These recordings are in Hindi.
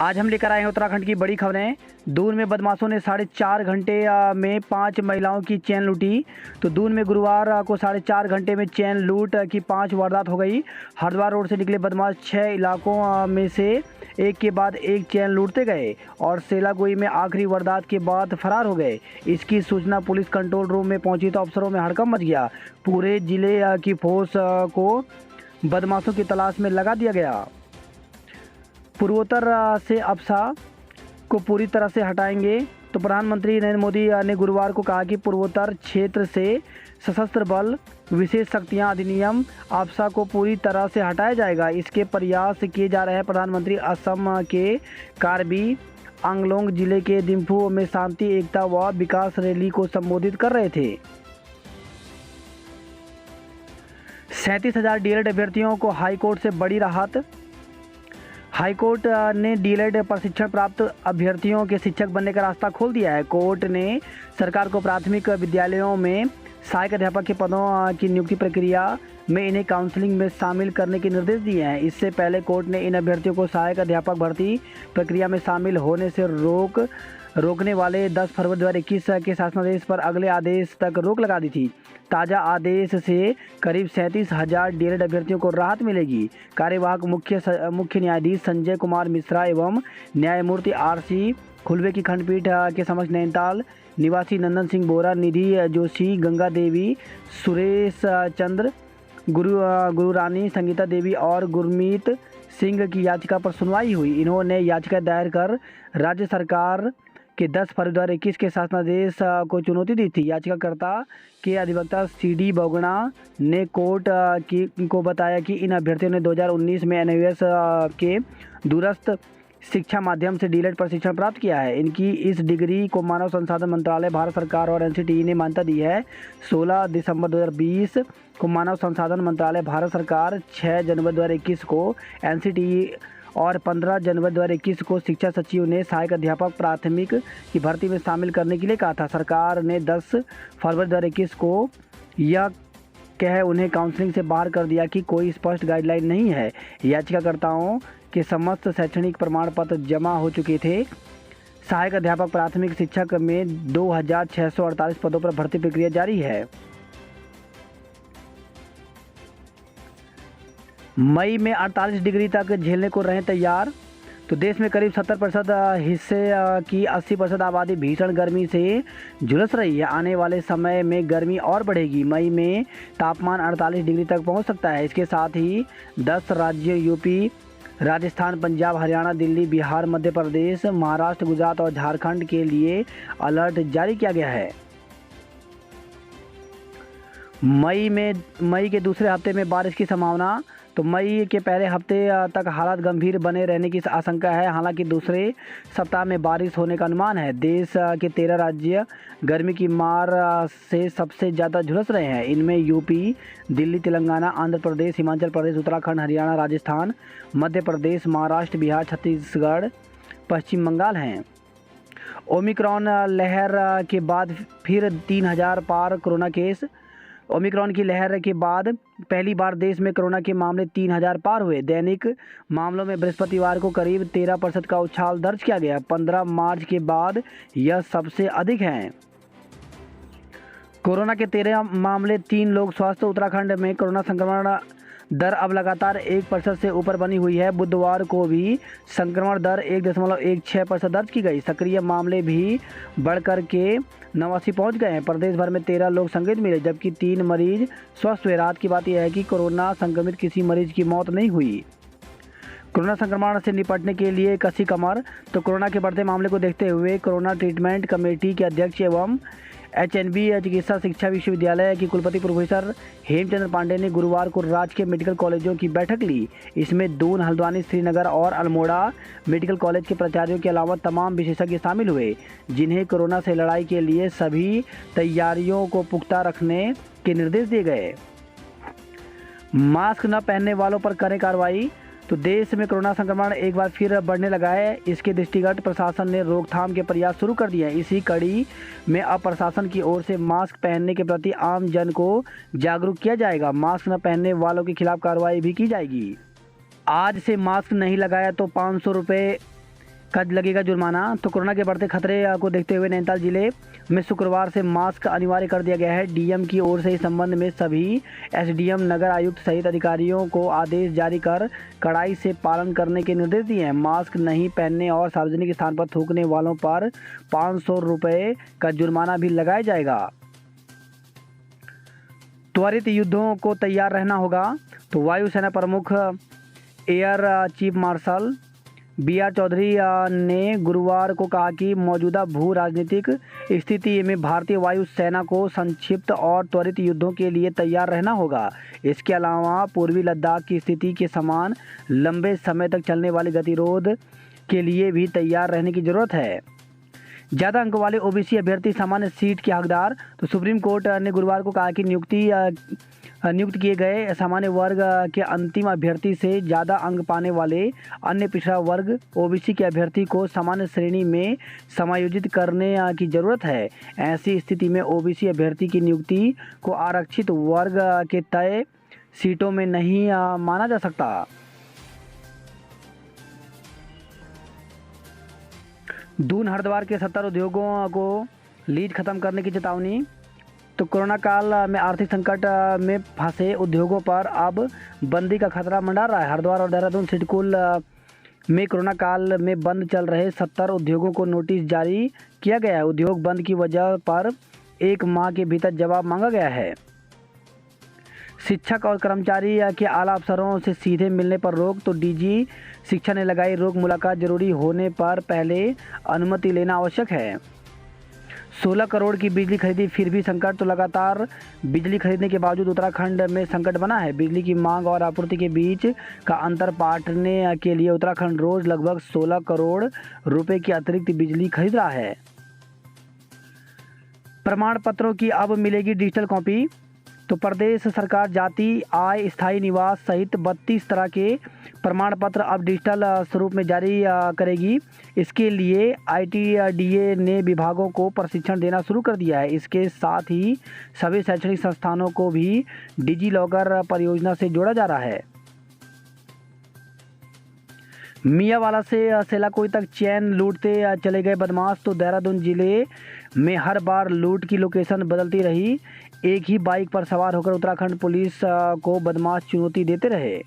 आज हम लेकर आए हैं उत्तराखंड की बड़ी खबरें। दून में बदमाशों ने 4.5 घंटे में 5 महिलाओं की चेन लूटी। तो दून में गुरुवार को 4.5 घंटे में चेन लूट की 5 वारदात हो गई। हरिद्वार रोड से निकले बदमाश 6 इलाकों में से एक के बाद एक चेन लूटते गए और सेलागोई में आखिरी वारदात के बाद फरार हो गए। इसकी सूचना पुलिस कंट्रोल रूम में पहुंची तो अफसरों में हड़कंप मच गया। पूरे जिले की फोर्स को बदमाशों की तलाश में लगा दिया गया। पूर्वोत्तर से अफसा को पूरी तरह से हटाएंगे। तो प्रधानमंत्री नरेंद्र मोदी ने गुरुवार को कहा कि पूर्वोत्तर क्षेत्र से सशस्त्र बल विशेष शक्तियां अधिनियम अफसा को पूरी तरह से हटाया जाएगा। इसके प्रयास किए जा रहे हैं। प्रधानमंत्री असम के कार्बी आंगलोंग जिले के दिम्फू में शांति एकता व विकास रैली को संबोधित कर रहे थे। 37,000 डीएलएड अभ्यर्थियों को हाईकोर्ट से बड़ी राहत। हाईकोर्ट ने डीएलएड प्रशिक्षण प्राप्त अभ्यर्थियों के शिक्षक बनने का रास्ता खोल दिया है। कोर्ट ने सरकार को प्राथमिक विद्यालयों में सहायक अध्यापक के पदों की नियुक्ति प्रक्रिया में इन्हें काउंसलिंग में शामिल करने के निर्देश दिए हैं। इससे पहले कोर्ट ने इन अभ्यर्थियों को सहायक अध्यापक भर्ती प्रक्रिया में शामिल होने से रोकने वाले 10 फरवरी 2021 के शासनादेश पर अगले आदेश तक रोक लगा दी थी। ताज़ा आदेश से करीब 37,000 डीएलएड अभ्यर्थियों को राहत मिलेगी। कार्यवाहक मुख्य न्यायाधीश संजय कुमार मिश्रा एवं न्यायमूर्ति आरसी खुलवे की खंडपीठ के समक्ष नैनीताल निवासी नंदन सिंह बोरा, निधि जोशी, गंगा देवी, सुरेश चंद्र, गुरु रानी, संगीता देवी और गुरमीत सिंह की याचिका पर सुनवाई हुई। इन्होंने याचिका दायर कर राज्य सरकार के 10 फरवरी 2021 के शासनादेश को चुनौती दी थी। याचिकाकर्ता के अधिवक्ता सीडी बोगना ने कोर्ट को बताया कि इन अभ्यर्थियों ने 2019 में एनयूएस के दूरस्थ शिक्षा माध्यम से डीएलएड प्रशिक्षण प्राप्त किया है। इनकी इस डिग्री को मानव संसाधन मंत्रालय, भारत सरकार और एनसीटीई ने मान्यता दी है। 16 दिसंबर 2020 को मानव संसाधन मंत्रालय, भारत सरकार, 6 जनवरी 2021 को एनसीटीई और 15 जनवरी 2021 को शिक्षा सचिव ने सहायक अध्यापक प्राथमिक की भर्ती में शामिल करने के लिए कहा था। सरकार ने 10 फरवरी 2021 को यह कह उन्हें काउंसलिंग से बाहर कर दिया कि कोई स्पष्ट गाइडलाइन नहीं है। याचिकाकर्ताओं के समस्त शैक्षणिक प्रमाण पत्र जमा हो चुके थे। सहायक अध्यापक प्राथमिक शिक्षक में 2,648 पदों पर भर्ती प्रक्रिया जारी है। मई में 48 डिग्री तक झेलने को रहें तैयार। तो देश में करीब 70% हिस्से की 80% आबादी भीषण गर्मी से झुलस रही है। आने वाले समय में गर्मी और बढ़ेगी। मई में तापमान 48 डिग्री तक पहुंच सकता है। इसके साथ ही 10 राज्य यूपी, राजस्थान, पंजाब, हरियाणा, दिल्ली, बिहार, मध्य प्रदेश, महाराष्ट्र, गुजरात और झारखंड के लिए अलर्ट जारी किया गया है। मई के दूसरे हफ्ते में बारिश की संभावना। तो मई के पहले हफ्ते तक हालात गंभीर बने रहने की आशंका है। हालांकि दूसरे सप्ताह में बारिश होने का अनुमान है। देश के 13 राज्य गर्मी की मार से सबसे ज़्यादा झुलस रहे हैं। इनमें यूपी, दिल्ली, तेलंगाना, आंध्र प्रदेश, हिमाचल प्रदेश, उत्तराखंड, हरियाणा, राजस्थान, मध्य प्रदेश, महाराष्ट्र, बिहार, छत्तीसगढ़, पश्चिम बंगाल हैं। ओमिक्रॉन लहर के बाद फिर 3,000 पार कोरोना केस। ओमिक्रॉन की लहर के बाद पहली बार देश में कोरोना के मामले 3,000 पार हुए। दैनिक मामलों में बृहस्पतिवार को करीब 13% का उछाल दर्ज किया गया। 15 मार्च के बाद यह सबसे अधिक है। कोरोना के 13 मामले, 3 लोग स्वस्थ। उत्तराखंड में कोरोना संक्रमण दर अब लगातार 1% से ऊपर बनी हुई है। बुधवार को भी संक्रमण दर 1.16% दर्ज की गई। सक्रिय मामले भी बढ़कर के 89 पहुंच गए हैं। प्रदेश भर में 13 लोग संक्रमित मिले, जबकि 3 मरीज स्वस्थ हुए। रात की बात यह है कि कोरोना संक्रमित किसी मरीज की मौत नहीं हुई। कोरोना संक्रमण से निपटने के लिए कसी कमर। तो कोरोना के बढ़ते मामले को देखते हुए कोरोना ट्रीटमेंट कमेटी के अध्यक्ष एवं एचएनबी चिकित्सा शिक्षा विश्वविद्यालय की कुलपति प्रोफेसर हेमचंद्र पांडे ने गुरुवार को राज्य के मेडिकल कॉलेजों की बैठक ली। इसमें दून, हल्द्वानी, श्रीनगर और अल्मोड़ा मेडिकल कॉलेज के प्राचार्यों के अलावा तमाम विशेषज्ञ शामिल हुए, जिन्हें कोरोना से लड़ाई के लिए सभी तैयारियों को पुख्ता रखने के निर्देश दिए गए। मास्क न पहनने वालों पर करें कार्रवाई। तो देश में कोरोना संक्रमण एक बार फिर बढ़ने लगा है। इसके दृष्टिगत प्रशासन ने रोकथाम के प्रयास शुरू कर दिए हैं। इसी कड़ी में अब प्रशासन की ओर से मास्क पहनने के प्रति आम जन को जागरूक किया जाएगा। मास्क न पहनने वालों के खिलाफ कार्रवाई भी की जाएगी। आज से मास्क नहीं लगाया तो 500 रुपये का लगेगा जुर्माना। तो कोरोना के बढ़ते खतरे को देखते हुए नैनीताल जिले में शुक्रवार से मास्क अनिवार्य कर दिया गया है। डीएम की ओर से इस संबंध में सभी एसडीएम, नगर आयुक्त सहित अधिकारियों को आदेश जारी कर कड़ाई से पालन करने के निर्देश दिए हैं। मास्क नहीं पहनने और सार्वजनिक स्थान पर थूकने वालों पर 500 रुपये का जुर्माना भी लगाया जाएगा। त्वरित युद्धों को तैयार रहना होगा। तो वायुसेना प्रमुख air chief marshal B R Chaudhari ने गुरुवार को कहा कि मौजूदा भू राजनीतिक स्थिति में भारतीय वायुसेना को संक्षिप्त और त्वरित युद्धों के लिए तैयार रहना होगा। इसके अलावा पूर्वी लद्दाख की स्थिति के समान लंबे समय तक चलने वाले गतिरोध के लिए भी तैयार रहने की जरूरत है। ज़्यादा अंक वाले ओबीसी अभ्यर्थी सामान्य सीट के हकदार। तो सुप्रीम कोर्ट ने गुरुवार को कहा कि नियुक्त किए गए सामान्य वर्ग के अंतिम अभ्यर्थी से ज़्यादा अंक पाने वाले अन्य पिछड़ा वर्ग ओबीसी के अभ्यर्थी को सामान्य श्रेणी में समायोजित करने की ज़रूरत है। ऐसी स्थिति में ओबीसी अभ्यर्थी की नियुक्ति को आरक्षित वर्ग के तय सीटों में नहीं माना जा सकता। दून हरिद्वार के 70 उद्योगों को लीज खत्म करने की चेतावनी। तो कोरोना काल में आर्थिक संकट में फंसे उद्योगों पर अब बंदी का खतरा मंडरा रहा है। हरिद्वार और देहरादून सिडकुल में कोरोना काल में बंद चल रहे 70 उद्योगों को नोटिस जारी किया गया है। उद्योग बंद की वजह पर 1 माह के भीतर जवाब मांगा गया है। शिक्षक और कर्मचारी के आला अफसरों से सीधे मिलने पर रोक। तो डीजी शिक्षा ने लगाई रोक। मुलाकात जरूरी होने पर पहले अनुमति लेना आवश्यक है। 16 करोड़ की बिजली खरीदी फिर भी संकट। तो लगातार बिजली खरीदने के बावजूद उत्तराखंड में संकट बना है। बिजली की मांग और आपूर्ति के बीच का अंतर पाटने के लिए उत्तराखंड रोज लगभग 16 करोड़ रुपए की अतिरिक्त बिजली खरीद रहा है। प्रमाण पत्रों की अब मिलेगी डिजिटल कॉपी। तो प्रदेश सरकार जाति, आय, स्थायी निवास सहित 32 तरह के प्रमाण पत्र अब डिजिटल स्वरूप में जारी करेगी। इसके लिए आईटीडीए ने विभागों को प्रशिक्षण देना शुरू कर दिया है। इसके साथ ही सभी शैक्षणिक संस्थानों को भी डिजी लॉकर परियोजना से जोड़ा जा रहा है। मियांवाला से सेलाकोई तक चैन लूटते चले गए बदमाश। तो देहरादून जिले में हर बार लूट की लोकेशन बदलती रही। एक ही बाइक पर सवार होकर उत्तराखंड पुलिस को बदमाश चुनौती देते रहे।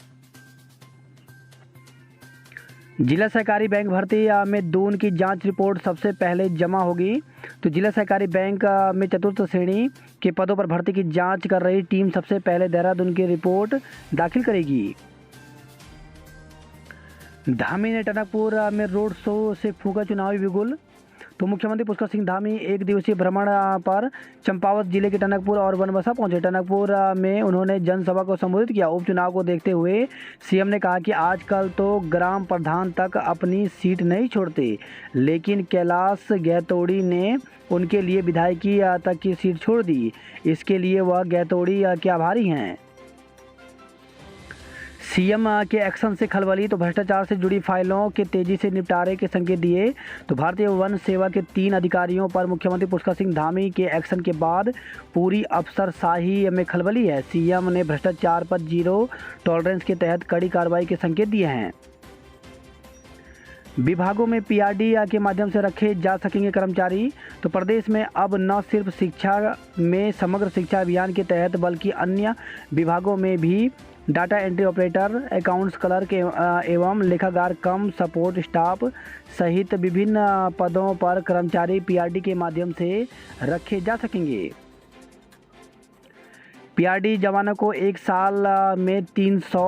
जिला सहकारी बैंक भर्ती में दून की जांच रिपोर्ट सबसे पहले जमा होगी। तो जिला सहकारी बैंक में चतुर्थ श्रेणी के पदों पर भर्ती की जांच कर रही टीम सबसे पहले देहरादून की रिपोर्ट दाखिल करेगी। धामी ने टनकपुर में रोड शो से फूंका चुनावी बिगुल। तो मुख्यमंत्री पुष्कर सिंह धामी 1 दिवसीय भ्रमण पर चंपावत जिले के टनकपुर और बनबसा पहुंचे। टनकपुर में उन्होंने जनसभा को संबोधित किया। उपचुनाव को देखते हुए सीएम ने कहा कि आजकल तो ग्राम प्रधान तक अपनी सीट नहीं छोड़ते, लेकिन कैलाश गैतोड़ी ने उनके लिए विधायकी तक की सीट छोड़ दी। इसके लिए वह गैतोड़ी के आभारी हैं। सीएम के एक्शन से खलबली। तो भ्रष्टाचार से जुड़ी फाइलों के तेजी से निपटारे के संकेत दिए। तो भारतीय वन सेवा के 3 अधिकारियों पर मुख्यमंत्री पुष्कर सिंह धामी के एक्शन के बाद पूरी अफसरशाही में खलबली है। सीएम ने भ्रष्टाचार पर 0 टॉलरेंस के तहत कड़ी कार्रवाई के संकेत दिए हैं। विभागों में पीआरडी के माध्यम से रखे जा सकेंगे कर्मचारी। तो प्रदेश में अब न सिर्फ शिक्षा में समग्र शिक्षा अभियान के तहत बल्कि अन्य विभागों में भी data entry operator, accounts clerk एवं लेखाकार कम सपोर्ट स्टाफ सहित विभिन्न पदों पर कर्मचारी पीआरडी के माध्यम से रखे जा सकेंगे। पीआरडी जवानों को 1 साल में 300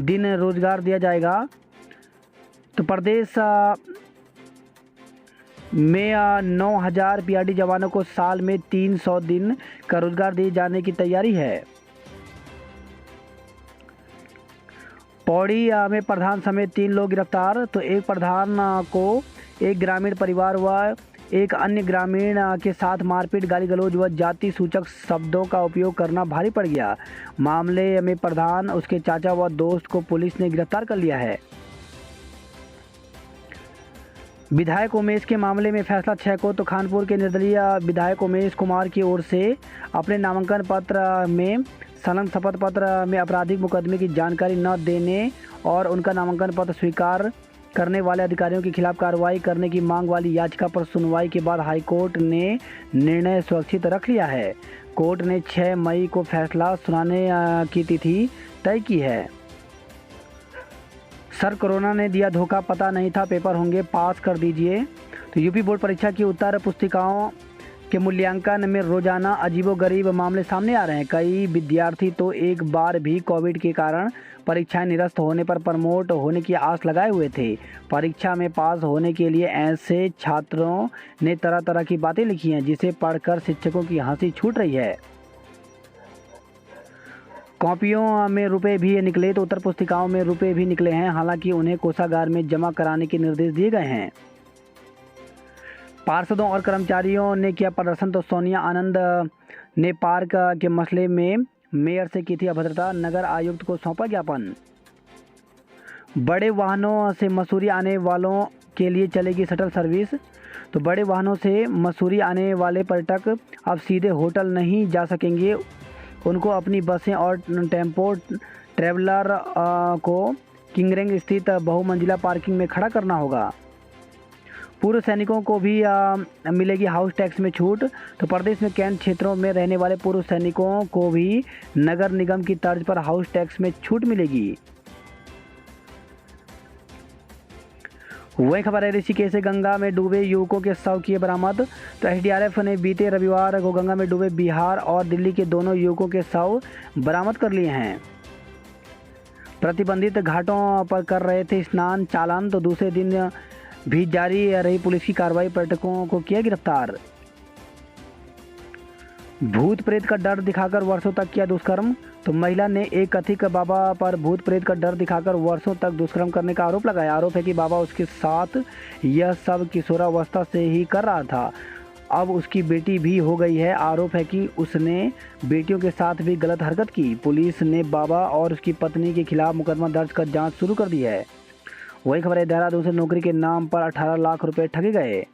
दिन रोजगार दिया जाएगा। तो प्रदेश में 9000 पीआरडी जवानों को साल में 300 दिन का रोजगार दिए जाने की तैयारी है। पौड़ी में प्रधान समेत 3 लोग गिरफ्तार। तो एक प्रधान को एक ग्रामीण परिवार व एक अन्य ग्रामीण के साथ मारपीट, गाली गलौज व जाति सूचक शब्दों का उपयोग करना भारी पड़ गया। मामले में प्रधान, उसके चाचा व दोस्त को पुलिस ने गिरफ्तार कर लिया है। विधायक उमेश के मामले में फैसला 6 को। तो खानपुर के निर्दलीय विधायक उमेश कुमार की ओर से अपने नामांकन पत्र में संलग्न शपथ पत्र में आपराधिक मुकदमे की जानकारी न देने और उनका नामांकन पत्र स्वीकार करने वाले अधिकारियों के खिलाफ कार्रवाई करने की मांग वाली याचिका पर सुनवाई के बाद हाईकोर्ट ने निर्णय सुरक्षित रख लिया है। कोर्ट ने 6 मई को फैसला सुनाने की तिथि तय की है। सर कोरोना ने दिया धोखा, पता नहीं था पेपर होंगे, पास कर दीजिए। तो यूपी बोर्ड परीक्षा की उत्तर पुस्तिकाओं के मूल्यांकन में रोजाना अजीबोगरीब मामले सामने आ रहे हैं। कई विद्यार्थी तो एक बार भी कोविड के कारण परीक्षाएं निरस्त होने पर प्रमोट होने की आस लगाए हुए थे। परीक्षा में पास होने के लिए ऐसे छात्रों ने तरह तरह की बातें लिखी हैं, जिसे पढ़कर शिक्षकों की हंसी छूट रही है। कॉपियों में रुपए भी निकले तो उत्तर पुस्तिकाओं में रुपए भी निकले हैं। हालांकि उन्हें कोषागार में जमा कराने के निर्देश दिए गए हैं। पार्षदों और कर्मचारियों ने किया प्रदर्शन तो सोनिया आनंद ने पार्क के मसले में मेयर से की थी अभद्रता, नगर आयुक्त को सौंपा ज्ञापन। बड़े वाहनों से मसूरी आने वालों के लिए चलेगी शटल सर्विस। तो बड़े वाहनों से मसूरी आने वाले पर्यटक अब सीधे होटल नहीं जा सकेंगे, उनको अपनी बसें और टेम्पो ट्रैवलर को किंगरेंग स्थित बहुमंजिला पार्किंग में खड़ा करना होगा। पूर्व सैनिकों को भी मिलेगी हाउस टैक्स में छूट। तो प्रदेश में कैंट क्षेत्रों में रहने वाले पूर्व सैनिकों को भी नगर निगम की तर्ज पर हाउस टैक्स में छूट मिलेगी। वही खबर है ऋषिकेश से गंगा में डूबे युवकों के शव किए बरामद। तो एसडीआरएफ ने बीते रविवार को गंगा में डूबे बिहार और दिल्ली के दोनों युवकों के शव बरामद कर लिए हैं। प्रतिबंधित घाटों पर कर रहे थे स्नान चालन। तो दूसरे दिन भी जारी रही पुलिस की कार्रवाई, पर्यटकों को किया गिरफ्तार। भूत प्रेत का डर दिखाकर वर्षों तक किया दुष्कर्म। तो महिला ने एक कथित बाबा पर भूत प्रेत का डर दिखाकर वर्षों तक दुष्कर्म करने का आरोप लगाया। आरोप है कि बाबा उसके साथ यह सब किशोरावस्था से ही कर रहा था। अब उसकी बेटी भी हो गई है। आरोप है कि उसने बेटियों के साथ भी गलत हरकत की। पुलिस ने बाबा और उसकी पत्नी के खिलाफ मुकदमा दर्ज कर जांच शुरू कर दी है। वही खबर है देहरादून से नौकरी के नाम पर 18 लाख रुपए ठगे गए।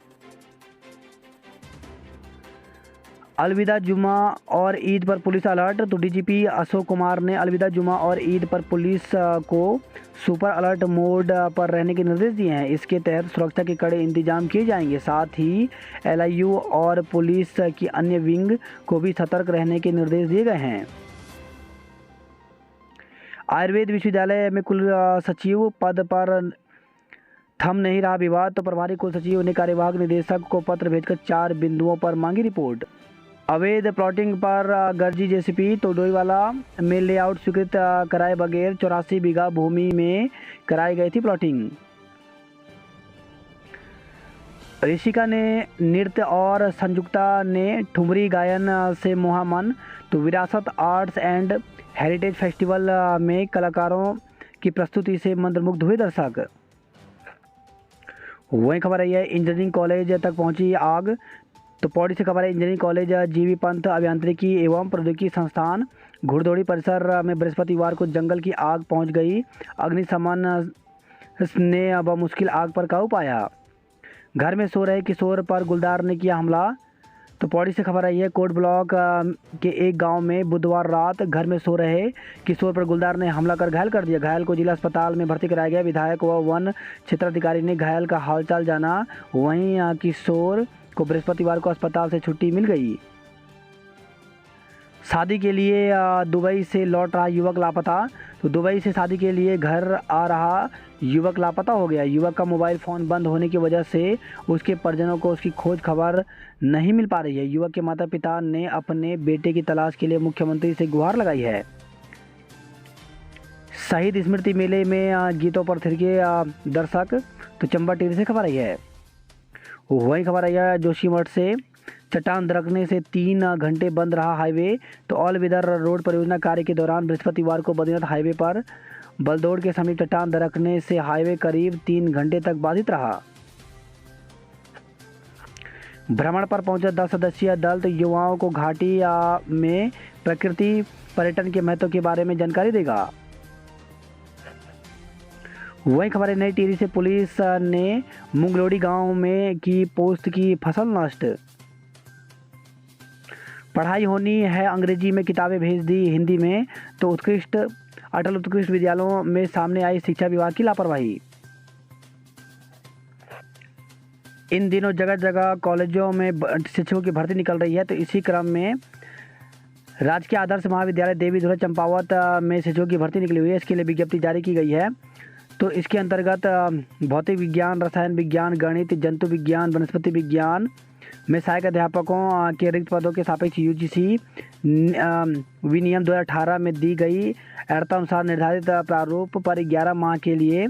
अलविदा जुमा और ईद पर पुलिस अलर्ट। तो डीजीपी अशोक कुमार ने अलविदा जुमा और ईद पर पुलिस को सुपर अलर्ट मोड पर रहने के निर्देश दिए हैं। इसके तहत सुरक्षा के कड़े इंतजाम किए जाएंगे। साथ ही एलआईयू और पुलिस की अन्य विंग को भी सतर्क रहने के निर्देश दिए गए हैं। आयुर्वेद विश्वविद्यालय में कुल सचिव पद पर थम नहीं रहा विवाद। तो प्रभारी कुल सचिव ने कार्यवाहक निदेशक को पत्र भेजकर 4 बिंदुओं पर मांगी रिपोर्ट। अवैध प्लॉटिंग पर गर्जी जेसीपी। तो डोईवाला में लेआउट स्वीकृत कराए बगैर 84 बीघा भूमि में कराई गई थी प्लॉटिंग। ऋषिका ने नृत्य और संयुक्ता ने ठुमरी गायन से मोहा मन। तो विरासत आर्ट्स एंड हेरिटेज फेस्टिवल में कलाकारों की प्रस्तुति से मंत्रमुग्ध हुए दर्शक। वही खबर आई है इंजीनियरिंग कॉलेज तक पहुंची आग। तो पौड़ी से खबर है इंजीनियरिंग कॉलेज जीवी पंत अभियांत्रिकी एवं प्रौद्योगिकी संस्थान घुड़दौड़ी परिसर में बृहस्पतिवार को जंगल की आग पहुंच गई। अग्निशमन ने अब मुश्किल आग पर काबू पाया। घर में सो रहे किशोर पर गुलदार ने किया हमला। तो पौड़ी से खबर आई है कोट ब्लॉक के एक गांव में बुधवार रात घर में सो रहे किशोर पर गुलदार ने हमला कर घायल कर दिया। घायल को जिला अस्पताल में भर्ती कराया गया। विधायक व वन क्षेत्राधिकारी ने घायल का हालचाल जाना। वहीं किशोर को बृहस्पतिवार को अस्पताल से छुट्टी मिल गई। शादी के लिए दुबई से लौट रहा युवक लापता। तो दुबई से शादी के लिए घर आ रहा युवक लापता हो गया। युवक का मोबाइल फ़ोन बंद होने की वजह से उसके परिजनों को उसकी खोज खबर नहीं मिल पा रही है। युवक के माता पिता ने अपने बेटे की तलाश के लिए मुख्यमंत्री से गुहार लगाई है। शहीद स्मृति मेले में गीतों पर थिरके दर्शक। तो चंबा टीवी से खबर आई है। वही खबर आई है जोशीमठ से चट्टान दरकने से 3 घंटे बंद रहा हाईवे। तो ऑल वेदर रोड परियोजना कार्य के दौरान बृहस्पतिवार को बद्रीनाथ हाईवे पर बलदौड़ के समीप चट्टान दरकने से हाईवे करीब 3 घंटे तक बाधित रहा। भ्रमण पर पहुंचा 10 सदस्यीय दल तो युवाओं को घाटी में प्रकृति पर्यटन के महत्व के बारे में जानकारी देगा। वही खबर है नई टिहरी से पुलिस ने मुंगलोड़ी गांव में की पोस्ट की फसल नष्ट। पढ़ाई होनी है अंग्रेजी में, किताबें भेज दी हिंदी में। तो अटल उत्कृष्ट विद्यालयों में सामने आई शिक्षा विभाग की लापरवाही। इन दिनों जगह जगह कॉलेजों में शिक्षकों की भर्ती निकल रही है, तो इसी क्रम में राजकीय आदर्श महाविद्यालय देवी धुरा चंपावत में शिक्षकों की भर्ती निकली हुई है। इसके लिए विज्ञप्ति जारी की गई है। तो इसके अंतर्गत भौतिक विज्ञान, रसायन विज्ञान, गणित, जंतु विज्ञान, वनस्पति विज्ञान में सहायक अध्यापकों के रिक्त पदों के सापेक्ष यूजीसी विनियम 2018 में दी गई अर्हतानुसार निर्धारित प्रारूप पर 11 माह के लिए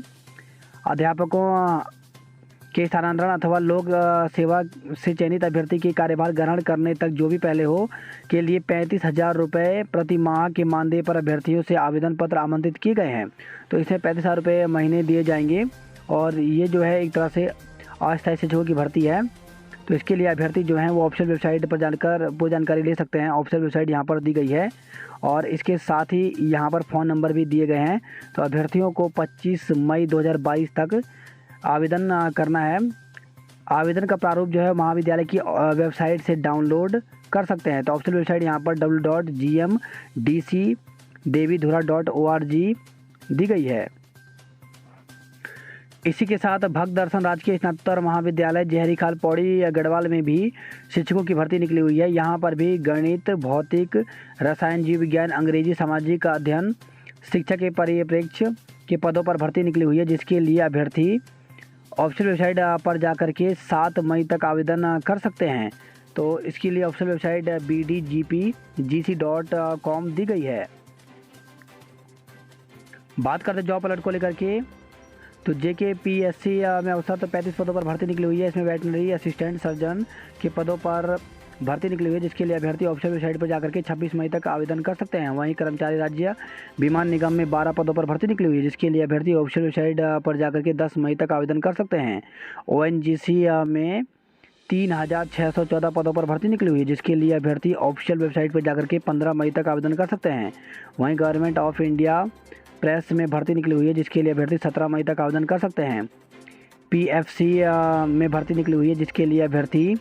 अध्यापकों के स्थानांतरण अथवा लोक सेवा से चयनित अभ्यर्थी के कार्यभार ग्रहण करने तक जो भी पहले हो के लिए 35,000 रुपये प्रति माह के मानदेय पर अभ्यर्थियों से आवेदन पत्र आमंत्रित किए गए हैं। तो इसमें 35,000 रुपये महीने दिए जाएंगे और ये जो है एक तरह से अस्थायी शिक्षकों की भर्ती है। तो इसके लिए अभ्यर्थी जो हैं वो ऑफिशियल वेबसाइट पर जानकर वो जानकारी ले सकते हैं। ऑफिशियल वेबसाइट यहाँ पर दी गई है और इसके साथ ही यहाँ पर फ़ोन नंबर भी दिए गए हैं। तो अभ्यर्थियों को 25 मई 2022 तक आवेदन करना है। आवेदन का प्रारूप जो है महाविद्यालय की वेबसाइट से डाउनलोड कर सकते हैं। तो ऑफिशियल वेबसाइट यहाँ पर www.gmdevidhura.org दी गई है। इसी के साथ भक्त दर्शन राजकीय स्नातकोत्तर महाविद्यालय जहरी खाल पौड़ी गढ़वाल में भी शिक्षकों की भर्ती निकली हुई है। यहाँ पर भी गणित, भौतिक, रसायन, जीव विज्ञान, अंग्रेजी, सामाजिक अध्ययन शिक्षक के परिप्रेक्ष्य के पदों पर भर्ती निकली हुई है, जिसके लिए अभ्यर्थी ऑफिशियल वेबसाइट पर जाकर के 7 मई तक आवेदन कर सकते हैं। तो इसके लिए ऑफिशियल वेबसाइट bdgpgc.com दी गई है। बात करते जॉब अलर्ट को लेकर के, तो JKPSC में अवसर तो 35 पदों पर भर्ती निकली हुई है। इसमें वेटनरी असिस्टेंट सर्जन के पदों पर भर्ती निकली हुई है, जिसके लिए अभ्यर्थी ऑफिशियल वेबसाइट पर जाकर के 26 मई तक आवेदन कर सकते हैं। वहीं कर्मचारी राज्य विमान निगम में 12 पदों पर भर्ती निकली हुई है, जिसके लिए अभ्यर्थी ऑफिशियल वेबसाइट पर जाकर के 10 मई तक आवेदन कर सकते हैं। ONGC में 3,614 पदों पर भर्ती निकली हुई है, जिसके लिए अभ्यर्थी ऑफिशियल वेबसाइट पर जाकर के 15 मई तक आवेदन कर सकते हैं। वहीं गवर्नमेंट ऑफ इंडिया प्रेस में भर्ती निकली हुई है, जिसके लिए अभ्यर्थी 17 मई तक आवेदन कर सकते हैं। PFC में भर्ती निकली हुई है, जिसके लिए अभ्यर्थी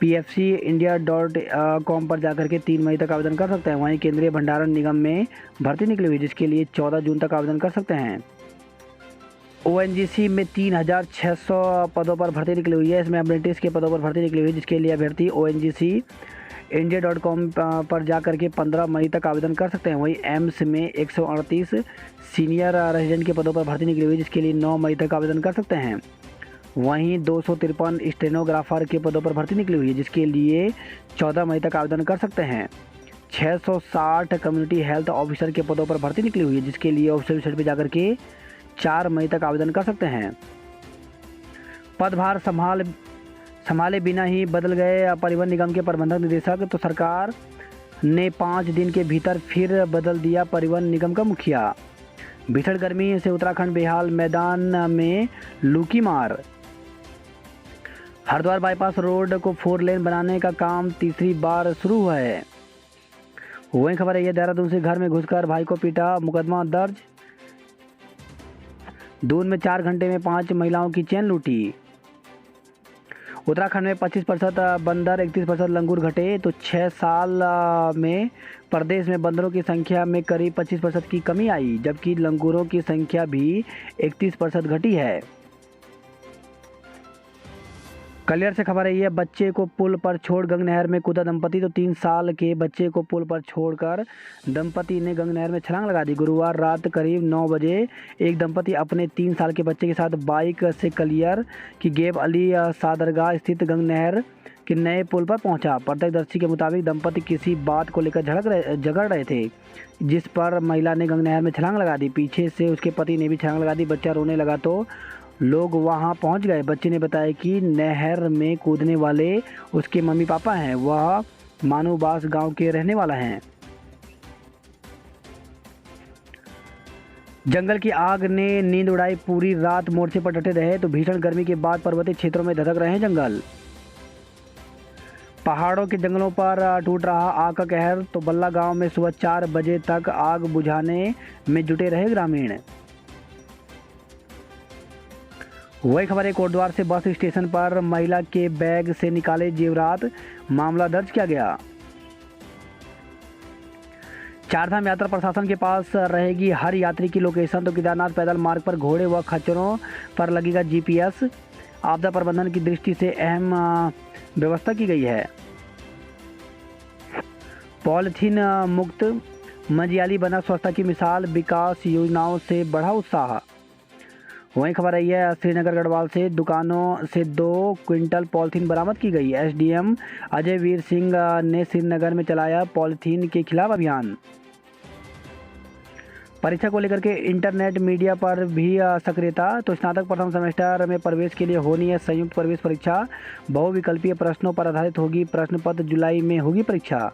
pfcindia.com पर जाकर के 3 मई तक आवेदन कर सकते हैं। वहीं केंद्रीय भंडारण निगम में भर्ती निकली हुई है, जिसके लिए 14 जून तक आवेदन कर सकते हैं। ONGC में 3,600 पदों पर भर्ती निकली हुई है। इसमें अप्रेंटिस के पदों पर भर्ती निकली हुई है, जिसके लिए अभ्यर्थी ONGCindia.com पर जाकर के 15 मई तक आवेदन कर सकते हैं। वहीं एम्स में 138 सीनियर रेजिडेंट के पदों पर भर्ती निकली हुई है, जिसके लिए 9 मई तक आवेदन कर सकते हैं। वहीं 253 स्टेनोग्राफर के पदों पर भर्ती निकली हुई है, जिसके लिए 14 मई तक आवेदन कर सकते हैं। 660 कम्युनिटी हेल्थ ऑफिसर के पदों पर भर्ती निकली हुई है, जिसके लिए ऑफिशियल वेबसाइट पर जाकर के 4 मई तक आवेदन कर सकते हैं। पदभार संभाले बिना ही बदल गए परिवहन निगम के प्रबंधक निदेशक, तो सरकार ने 5 दिन के भीतर फिर बदल दिया परिवहन निगम का मुखिया। भीषण गर्मी से उत्तराखंड बेहाल, मैदान में लू की मार। हरिद्वार बाईपास रोड को 4 लेन बनाने का काम तीसरी बार शुरू हुआ है। वही खबर है, देहरादून से घर में घुसकर भाई को पीटा, मुकदमा दर्ज। दून में 4 घंटे में 5 महिलाओं की चेन लूटी। उत्तराखंड में 25% बंदर, 31% लंगूर घटे। तो 6 साल में प्रदेश में बंदरों की संख्या में करीब 25% की कमी आई, जबकि लंगूरों की संख्या भी 31% घटी है। कलियर से खबर है, बच्चे को पुल पर छोड़ गंग नहर में कूदा दंपति। तो 3 साल के बच्चे को पुल पर छोड़कर दंपति ने गंग नहर में छलांग लगा दी। गुरुवार रात करीब 9 बजे एक दंपति अपने 3 साल के बच्चे के साथ बाइक से कलियर की गेब अली सादरगाह स्थित गंग नहर के नए पुल पर पहुंचा। प्रत्यक्षदर्शी के मुताबिक दंपति किसी बात को लेकर झगड़ रहे थे, जिस पर महिला ने गंग नहर में छलांग लगा दी। पीछे से उसके पति ने भी छलांग लगा दी। बच्चा रोने लगा तो लोग वहां पहुंच गए। बच्चे ने बताया कि नहर में कूदने वाले उसके मम्मी पापा हैं। वह मानूबास गांव के रहने वाला है। जंगल की आग ने नींद उड़ाई, पूरी रात मोर्चे पर डटे रहे। तो भीषण गर्मी के बाद पर्वतीय क्षेत्रों में धधक रहे हैं जंगल। पहाड़ों के जंगलों पर टूट रहा आग का कहर। तो बल्ला गांव में सुबह 4 बजे तक आग बुझाने में जुटे रहे ग्रामीण। वही खबर है, कोटद्वार से बस स्टेशन पर महिला के बैग से निकाले जेवरात, मामला दर्ज किया गया। चारधाम यात्रा प्रशासन के पास रहेगी हर यात्री की लोकेशन। तो केदारनाथ पैदल मार्ग पर घोड़े व खच्चरों पर लगेगा GPS। आपदा प्रबंधन की दृष्टि से अहम व्यवस्था की गई है। पॉलीथीन मुक्त मंजियाली बना स्वच्छता की मिसाल, विकास योजनाओं से बढ़ा उत्साह। वहीं खबर आई है श्रीनगर गढ़वाल से दुकानों से 2 क्विंटल पॉलीथीन बरामद की गई। एसडीएम अजय वीर सिंह ने श्रीनगर में चलाया पॉलीथीन के खिलाफ अभियान। परीक्षा को लेकर के इंटरनेट मीडिया पर भी सक्रियता। तो स्नातक प्रथम सेमेस्टर में प्रवेश के लिए होनी है संयुक्त प्रवेश परीक्षा। बहुविकल्पीय प्रश्नों पर आधारित होगी प्रश्न पत्र, जुलाई में होगी परीक्षा।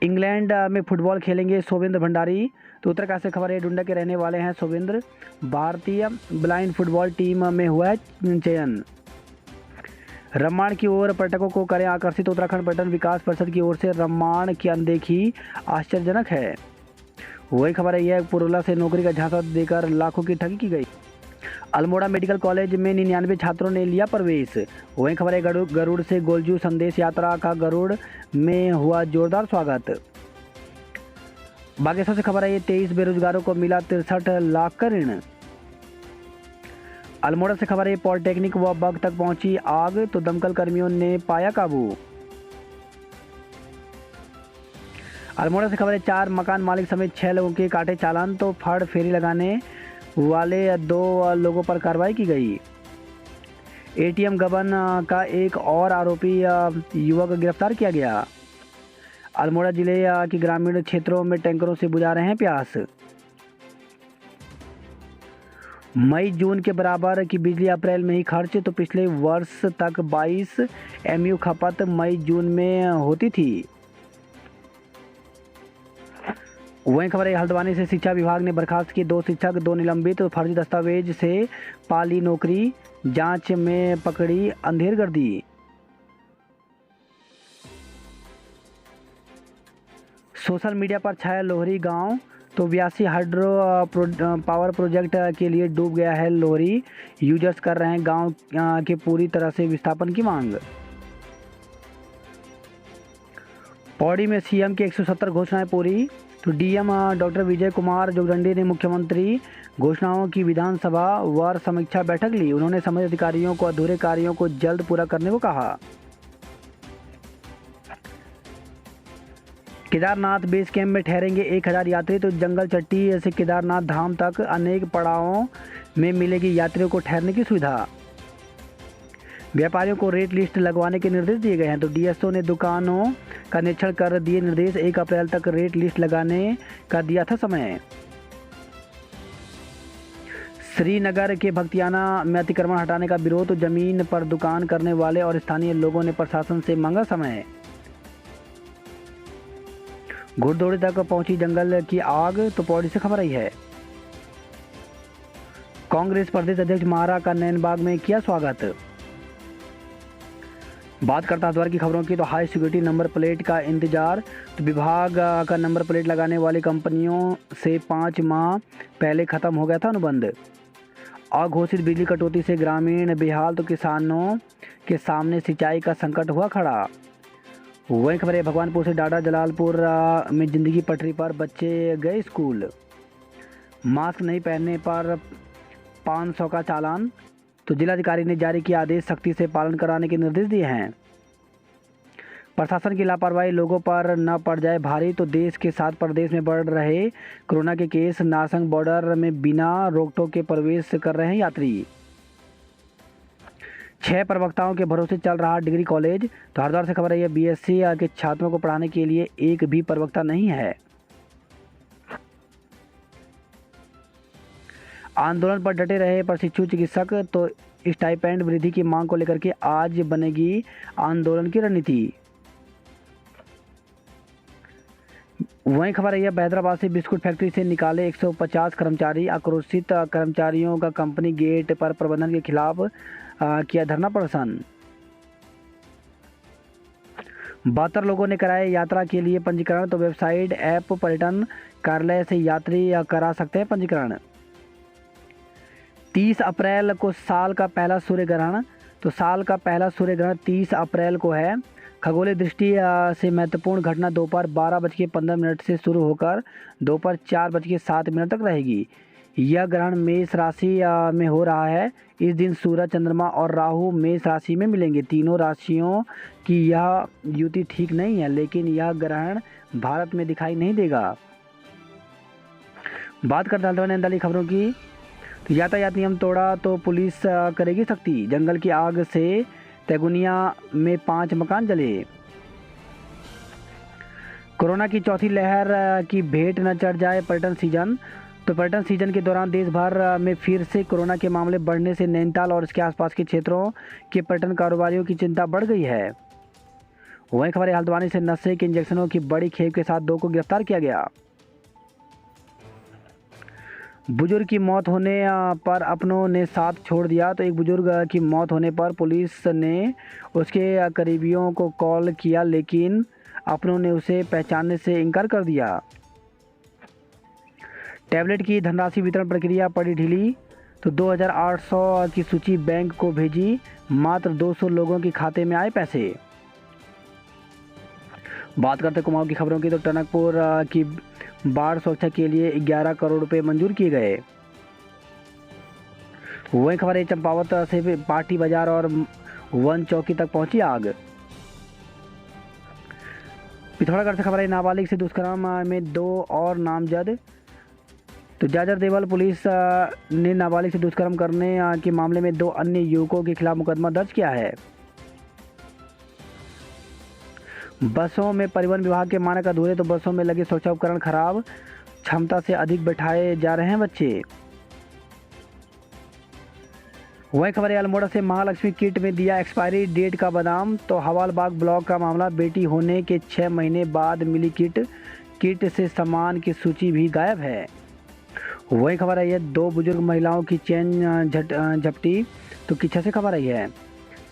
इंग्लैंड में फुटबॉल खेलेंगे शोवेंद्र भंडारी। तो उत्तरकाशी से खबर है, डुंडा के रहने वाले हैं शोवेंद्र। भारतीय ब्लाइंड फुटबॉल टीम में हुआ है चयन। रम्माण की ओर पर्यटकों को करें आकर्षित, उत्तराखंड पर्यटन विकास परिषद की ओर से रम्माण की अनदेखी आश्चर्यजनक है। वही खबर है, यह पुरुला से नौकरी का झांसा देकर लाखों की ठगी की गई। अल्मोड़ा मेडिकल कॉलेज में 99 छात्रों ने लिया प्रवेश। वहीं खबर है, गरुड़ से गोलजू संदेश यात्रा का गरुड़ में हुआ जोरदार स्वागत। बागेश्वर से खबर है, 23 बेरोजगारों को मिला 63 लाख का ऋण। अल्मोड़ा से खबर है, पॉलिटेक्निक व बग तक पहुंची आग, तो दमकल कर्मियों ने पाया काबू। अल्मोड़ा से खबर है, 4 मकान मालिक समेत 6 लोगों के काटे चालान, तो फड़ फेरी लगाने वाले 2 लोगों पर कार्रवाई की गई। एटीएम गबन का एक और आरोपी युवक गिरफ्तार किया गया। अल्मोड़ा जिले के ग्रामीण क्षेत्रों में टैंकरों से बुझा रहे हैं प्यास। मई जून के बराबर की बिजली अप्रैल में ही खर्च, तो पिछले वर्ष तक 22 एमयू खपत मई जून में होती थी। वहीं खबर है, हल्द्वानी से शिक्षा विभाग ने बर्खास्त किए 2 शिक्षक, 2 निलंबित, फर्जी दस्तावेज से पाली नौकरी, जांच में पकड़ी अंधेरगर्दी। सोशल मीडिया पर छाया लोहरी गांव, तो 82 हाइड्रो पावर प्रोजेक्ट के लिए डूब गया है लोहरी। यूजर्स कर रहे हैं गांव के पूरी तरह से विस्थापन की मांग। पौड़ी में सीएम की 170 घोषणाएं पूरी, तो डीएम डॉक्टर विजय कुमार जोगदंडी ने मुख्यमंत्री घोषणाओं की विधानसभा वार समीक्षा बैठक ली। उन्होंने संबंधित अधिकारियों को अधूरे कार्यों को जल्द पूरा करने को कहा। केदारनाथ बेस कैंप में ठहरेंगे 1000 यात्री, तो जंगल चट्टी से केदारनाथ धाम तक अनेक पड़ावों में मिलेगी यात्रियों को ठहरने की सुविधा। व्यापारियों को रेट लिस्ट लगवाने के निर्देश दिए गए हैं, तो डीएसओ ने दुकानों का निरीक्षण कर दिए निर्देश। 1 अप्रैल तक रेट लिस्ट लगाने का दिया था समय। श्रीनगर के भक्तियाना में अतिक्रमण हटाने का विरोध, तो जमीन पर दुकान करने वाले और स्थानीय लोगों ने प्रशासन से मांगा समय। घुड़दौड़ी तक पहुंची जंगल की आग, तो पौड़ी से खबर आई है। कांग्रेस प्रदेश अध्यक्ष महारा का नैनबाग में किया स्वागत। बात करता हरिद्वार की खबरों की, तो हाई सिक्योरिटी नंबर प्लेट का इंतजार, तो विभाग का नंबर प्लेट लगाने वाली कंपनियों से 5 माह पहले खत्म हो गया था अनुबंध। अघोषित बिजली कटौती से ग्रामीण बेहाल, तो किसानों के सामने सिंचाई का संकट हुआ खड़ा। वहीं खबर है, भगवानपुर से डाडा जलालपुर में जिंदगी पटरी पर, बच्चे गए स्कूल। मास्क नहीं पहनने पर 500 का चालान, तो जिलाधिकारी ने जारी किया आदेश, सख्ती से पालन कराने के निर्देश दिए हैं। प्रशासन की लापरवाही लोगों पर न पड़ जाए भारी, तो देश के 7 प्रदेश में बढ़ रहे कोरोना के केस। नारसंग बॉर्डर में बिना रोकटोक के प्रवेश कर रहे हैं यात्री। 6 प्रवक्ताओं के भरोसे चल रहा डिग्री कॉलेज, तो हरिद्वार से खबर है, बीएससी के छात्रों को पढ़ाने के लिए एक भी प्रवक्ता नहीं है। आंदोलन पर डटे रहे प्रशिक्षु चिकित्सक, तो स्टाइपेंड वृद्धि की मांग को लेकर के आज बनेगी आंदोलन की रणनीति। वहीं खबर है, हैदराबाद से बिस्कुट फैक्ट्री से निकाले 150 कर्मचारी, आक्रोशित कर्मचारियों का कंपनी गेट पर प्रबंधन के खिलाफ किया धरना प्रदर्शन। 72 लोगों ने कराया यात्रा के लिए पंजीकरण, तो वेबसाइट ऐप पर्यटन कार्यालय से यात्री करा सकते हैं पंजीकरण। 30 अप्रैल को साल का पहला सूर्य ग्रहण, तो साल का पहला सूर्य ग्रहण 30 अप्रैल को है। खगोलीय दृष्टि से महत्वपूर्ण घटना दोपहर 12:15 से शुरू होकर दोपहर 4:07 तक रहेगी। यह ग्रहण मेष राशि में हो रहा है। इस दिन सूरज, चंद्रमा और राहु मेष राशि में मिलेंगे। तीनों राशियों की यह युति ठीक नहीं है, लेकिन यह ग्रहण भारत में दिखाई नहीं देगा। बात करते हैं हाल वाली खबरों की। तो यातायात नियम तोड़ा तो पुलिस करेगी सख्ती। जंगल की आग से तेगुनिया में 5 मकान जले। कोरोना की चौथी लहर की भेंट न चढ़ जाए पर्यटन सीजन। तो पर्यटन सीजन के दौरान देश भर में फिर से कोरोना के मामले बढ़ने से नैनीताल और इसके आसपास के क्षेत्रों के पर्यटन कारोबारियों की चिंता बढ़ गई है। वहीं खबर है हल्द्वानी से नशे के इंजेक्शनों की बड़ी खेप के साथ 2 को गिरफ्तार किया गया। बुजुर्ग की मौत होने पर अपनों ने साथ छोड़ दिया। तो एक बुजुर्ग की मौत होने पर पुलिस ने उसके करीबियों को कॉल किया, लेकिन अपनों ने उसे पहचानने से इनकार कर दिया। टैबलेट की धनराशि वितरण प्रक्रिया पड़ी ढीली। तो 2800 की सूची बैंक को भेजी, मात्र 200 लोगों के खाते में आए पैसे। बात करते कुमाऊं की खबरों की। तो टनकपुर की बाढ़ सुरक्षा के लिए 11 करोड़ रुपए मंजूर किए गए। वही खबर है चंपावत से पार्टी बाजार और वन चौकी तक पहुंची आग। पिथौरागढ़ से खबर है नाबालिग से दुष्कर्म में 2 और नामजद। तो जाजर देवल पुलिस ने नाबालिग से दुष्कर्म करने के मामले में 2 अन्य युवकों के खिलाफ मुकदमा दर्ज किया है। बसों में परिवहन विभाग के मानक अधूरे। तो बसों में लगे सुरक्षा उपकरण खराब, क्षमता से अधिक बैठाए जा रहे हैं बच्चे। वही खबर है अल्मोड़ा से महालक्ष्मी किट में दिया एक्सपायरी डेट का बादाम। तो हवालबाग ब्लॉक का मामला। बेटी होने के 6 महीने बाद मिली किट से सामान की सूची भी गायब है। वही खबर है ये 2 बुजुर्ग महिलाओं की चैन झपटी। तो किच्छा से खबर आई है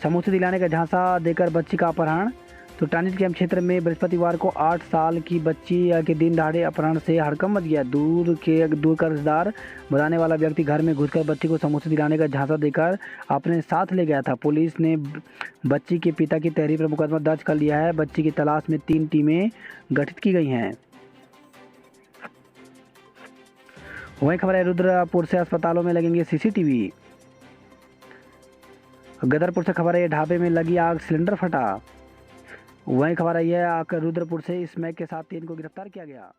समूह से दिलाने का झांसा देकर बच्ची का अपहरण। तो टानिट कैंप क्षेत्र में बृहस्पतिवार को 8 साल की बच्ची के दिन दहाड़े अपहरण से हड़कंप मच गया। दूर का रिश्तेदार बताने वाला व्यक्ति घर में घुसकर बच्ची को समोसे दिलाने का झांसा देकर अपने साथ ले गया था। पुलिस ने बच्ची के पिता की तहरीर पर मुकदमा दर्ज कर लिया है। बच्ची की तलाश में 3 टीमें गठित की गई हैं। वहीं खबर है रुद्रपुर से अस्पतालों में लगेंगे सीसीटीवी। गदरपुर से खबर है ढाबे में लगी आग, सिलेंडर फटा। वहीं खबर आई है रुद्रपुर से स्मैक के साथ 3 को गिरफ्तार किया गया।